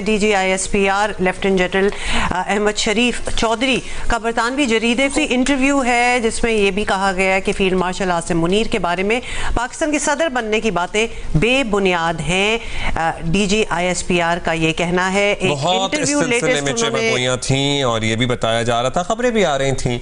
DGISPR lieutenant general Ahmed Sharif Chaudhary का बरतानवी जरीदे से interview है, जिसमें यह भी कहा गया है कि फील्ड मार्शल आसिम मुनीर के बारे में पाकिस्तान के सदर बनने की बातें बेबुनियाद हैं। DGISPR का ये कहना है। एक इंटरव्यू लेटेस्ट में थी और ये भी बताया जा रहा था, खबरें भी आ रही थी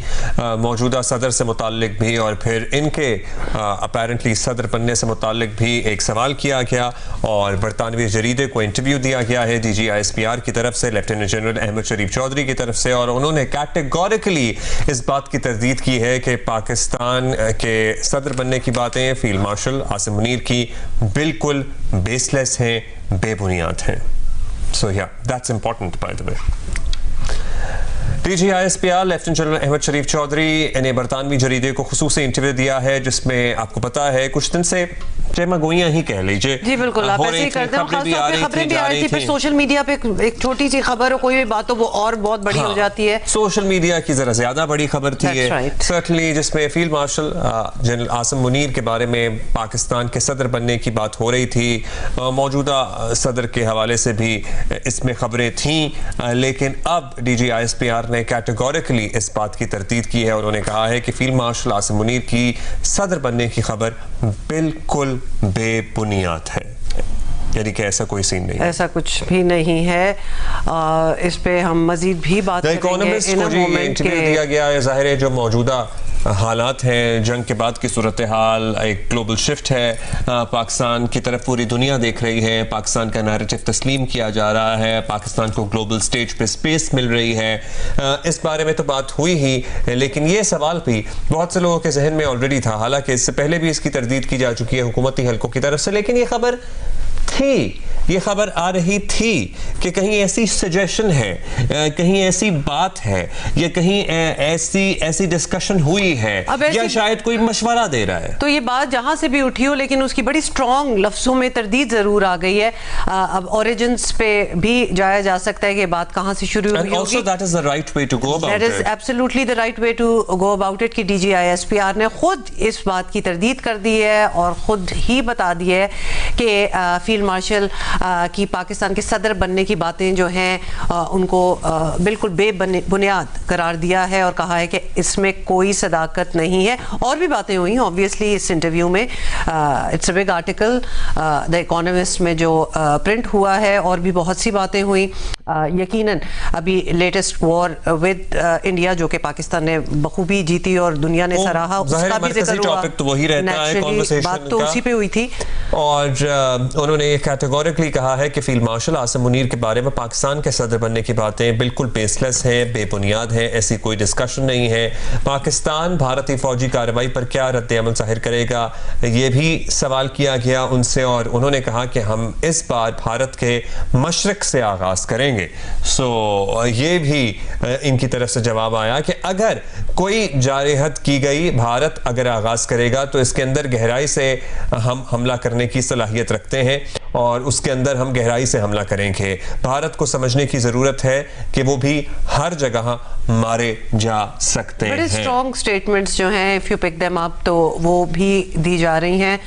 मौजूदा सदर से मुताल्लिक भी, और फिर इनके अपेरेंटली सदर बनने से मुताल्लिक भी एक सवाल किया गया और बरतानवी जरीदे को इंटरव्यू दिया गया है DGISPR की तरफ से, लेफ्टिनेंट जनरल अहमद शरीफ चौधरी की तरफ से, और उन्होंने कैटेगोरिकली इस बात की तरदीद की है कि पाकिस्तान के सदर बनने की बातें फील्ड मार्शल आसिम मुनीर की बिल्कुल बेसलेस हैं, बेबुनियाद हैं। So yeah, that's important by the way. DGISPR lieutenant general Ahmed Sharif Chaudhry ने बरतानवी जरीदे को खुसूसी इंटरव्यू दिया है, जिसमें आपको पता है कुछ दिन से गोइयां ही कह लीजिए। जी बिल्कुल, आप ऐसे ही करते हैं। खबरें भी आ रही थी, फिर सोशल मीडिया पे एक छोटी सी खबर हो, कोई भी बात हो, वो और बहुत बड़ी हो जाती है। सोशल मीडिया की जरा ज्यादा बड़ी खबर थी सर्टनली, जिसमें field marshal general Asim Munir के बारे में पाकिस्तान के सदर बनने की बात हो रही थी। मौजूदा सदर के हवाले से भी इसमें खबरें थी, लेकिन अब DGISPR ने कैटेगोरिकली इस बात की तरदीद की है। उन्होंने कहा है कि फील्ड मार्शल आसिम मुनीर की सदर बनने की खबर बिल्कुल बेबुनियाद है, यानी कि ऐसा कोई सीन नहीं, ऐसा कुछ भी नहीं है। इस पे हम मजीद भी बात करेंगे। इकोनॉमिस्ट को जी इंटरव्यू दिया गया है। जाहिर है जो मौजूदा हालात हैं, जंग के बाद की सूरत हाल, एक ग्लोबल शिफ्ट है, पाकिस्तान की तरफ पूरी दुनिया देख रही है, पाकिस्तान का नैरेटिव तस्लीम किया जा रहा है, पाकिस्तान को ग्लोबल स्टेज पे स्पेस मिल रही है। इस बारे में तो बात हुई ही, लेकिन ये सवाल भी बहुत से लोगों के जहन में ऑलरेडी था, हालांकि इससे पहले भी इसकी तरदीद की जा चुकी है हुकूमती हलकों की तरफ से, लेकिन ये खबर थी, ये खबर आ रही थी कि कहीं ऐसी सजेशन है, कहीं ऐसी बात है, या कहीं ऐसी डिस्कशन हुई है, या शायद कोई मशवरा दे रहा है। तो ये बात जहां से भी उठी हो, लेकिन उसकी बड़ी स्ट्रॉन्ग लफ्जों में तरदीद जरूर आ गई है। अब ओरिजिन्स पे भी जाया जा सकता है कि बात कहां से शुरू हुई होगी। That is the right way to go about it. That is absolutely the right way to go about it कि DGISPR ने खुद इस बात की तरदीद कर दी है और खुद ही बता दी है कि फील्ड मार्शल की पाकिस्तान के सदर बनने की बातें जो हैं उनको बिल्कुल बेबुनियाद करार दिया है और कहा है कि इसमें कोई सदाकत नहीं है। और भी बातें हुई ऑब्वियसली इस इंटरव्यू में। It's a big article the economist में जो प्रिंट हुआ है, और भी बहुत सी बातें हुई। यकीनन अभी लेटेस्ट वॉर विद इंडिया जो कि पाकिस्तान ने बखूबी जीती और दुनिया ने सराहा, उसका भी जिक्र हुआ। तो वही रहता है कॉन्वर्सेशन बात तो उसी पे हुई थी। और उन्होंने कैटेगोरिकली कहा है कि फील्ड मार्शल आसिम मुनीर के बारे में पाकिस्तान के सदर बनने की बातें बिल्कुल बेसलेस हैं, बेबुनियाद हैं, ऐसी कोई डिस्कशन नहीं है। पाकिस्तान भारतीय फौजी कार्रवाई पर क्या रद्द अमल जाहिर करेगा, ये भी सवाल किया गया उनसे, और उन्होंने कहा कि हम इस बार भारत के मशरक से आगाज करेंगे। ये भी इनकी तरफ से जवाब आया कि अगर कोई जारहत की गई, भारत अगर आगाज करेगा तो इसके अंदर गहराई से हम हमला करने की सलाहियत रखते हैं और उसके अंदर हम गहराई से हमला करेंगे। भारत को समझने की जरूरत है कि वो भी हर जगह मारे जा सकते हैं। बड़े स्ट्रॉन्ग स्टेटमेंट्स जो हैं, if you pick them up, तो वो भी दी जा रही हैं।